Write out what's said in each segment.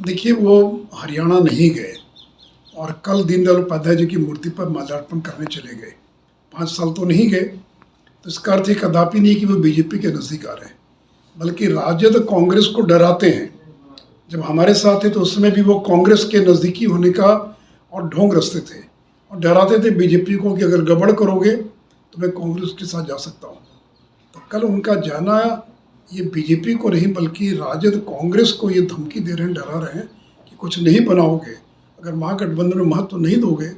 देखिए, वो हरियाणा नहीं गए और कल दीनदयाल उपाध्याय जी की मूर्ति पर माल्यार्पण करने चले गए। 5 साल तो नहीं गए, तो इसका अर्थ ये कदापि नहीं कि वो बीजेपी के नज़दीक आ रहे हैं, बल्कि राजद कांग्रेस को डराते हैं। जब हमारे साथ थे तो उस समय भी वो कांग्रेस के नज़दीकी होने का और ढोंग रचते थे और डराते थे बीजेपी को कि अगर गड़बड़ करोगे तो मैं कांग्रेस के साथ जा सकता हूँ। तो कल उनका जाना ये बीजेपी को नहीं बल्कि राजद कांग्रेस को ये धमकी दे रहे हैं, डरा रहे हैं कि कुछ नहीं बनाओगे, अगर महागठबंधन में महत्व नहीं दोगे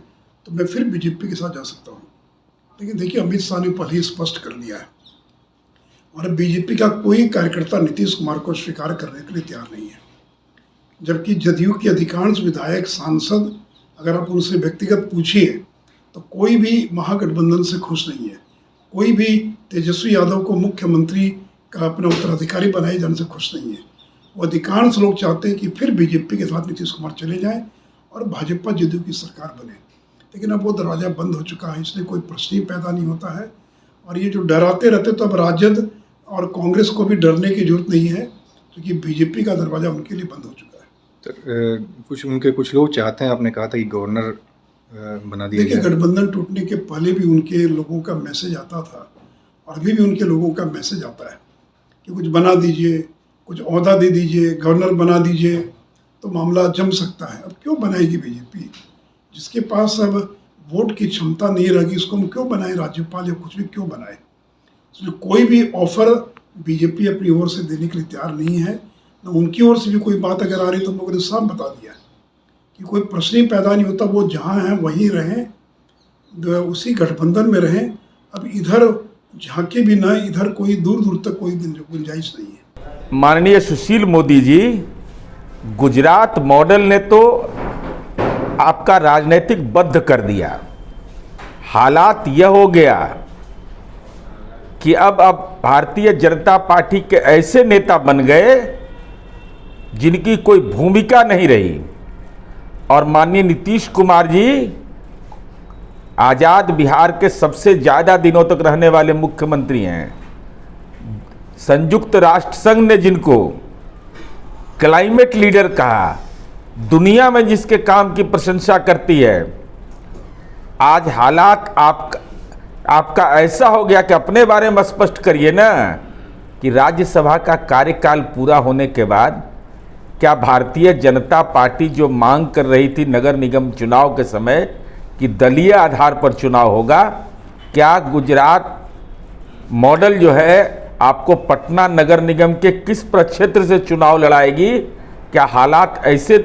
तो मैं फिर बीजेपी के साथ जा सकता हूँ। लेकिन देखिए, अमित शाह ने पहले ही स्पष्ट कर दिया है और बीजेपी का कोई कार्यकर्ता नीतीश कुमार को स्वीकार करने के लिए तैयार नहीं है। जबकि जदयू के अधिकांश विधायक, सांसद, अगर आप उनसे व्यक्तिगत पूछिए तो कोई भी महागठबंधन से खुश नहीं है। कोई भी तेजस्वी यादव को मुख्यमंत्री का अपना उत्तराधिकारी बनाए जाने से खुश नहीं है। वो अधिकांश लोग चाहते हैं कि फिर बीजेपी के साथ नीतीश कुमार चले जाएं और भाजपा जदयू की सरकार बने। लेकिन अब वो दरवाज़ा बंद हो चुका है, इसलिए कोई प्रश्न ही पैदा नहीं होता है। और ये जो डराते रहते, तो अब राजद और कांग्रेस को भी डरने की जरूरत नहीं है, क्योंकि बीजेपी का दरवाज़ा उनके लिए बंद हो चुका है। तो कुछ लोग चाहते हैं, आपने कहा था कि गवर्नर बना दिया देखिए, गठबंधन टूटने के पहले भी उनके लोगों का मैसेज आता था और अभी भी उनके लोगों का मैसेज आता है कि कुछ बना दीजिए, कुछ ओहदा दे दीजिए, गवर्नर बना दीजिए तो मामला जम सकता है। अब क्यों बनाएगी बीजेपी? जिसके पास अब वोट की क्षमता नहीं रहेगी, उसको हम क्यों बनाए राज्यपाल या कुछ भी क्यों बनाए? इसलिए कोई भी ऑफर बीजेपी अपनी ओर से देने के लिए तैयार नहीं है। न उनकी ओर से भी कोई बात अगर आ रही तो हम लोगों ने साफ बता दिया कि कोई प्रश्न ही पैदा नहीं होता। वो जहाँ हैं वहीं रहें, उसी गठबंधन में रहें। अब इधर झांके भी ना, इधर कोई दूर दूर तक कोई गुंजाइश नहीं है। माननीय सुशील मोदी जी, गुजरात मॉडल ने तो आपका राजनीतिक बद्ध कर दिया। हालात यह हो गया कि अब भारतीय जनता पार्टी के ऐसे नेता बन गए जिनकी कोई भूमिका नहीं रही। और माननीय नीतीश कुमार जी आज़ाद बिहार के सबसे ज़्यादा दिनों तक रहने वाले मुख्यमंत्री हैं। संयुक्त राष्ट्र संघ ने जिनको क्लाइमेट लीडर कहा, दुनिया में जिसके काम की प्रशंसा करती है, आज हालात आपका ऐसा हो गया कि अपने बारे में स्पष्ट करिए ना कि राज्यसभा का कार्यकाल पूरा होने के बाद क्या भारतीय जनता पार्टी जो मांग कर रही थी नगर निगम चुनाव के समय कि दलीय आधार पर चुनाव होगा, क्या गुजरात मॉडल जो है आपको पटना नगर निगम के किस प्रक्षेत्र से चुनाव लड़ाएगी? क्या हालात ऐसे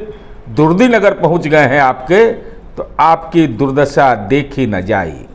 दुर्दी नगर पहुंच गए हैं आपके, तो आपकी दुर्दशा देखी न जाए।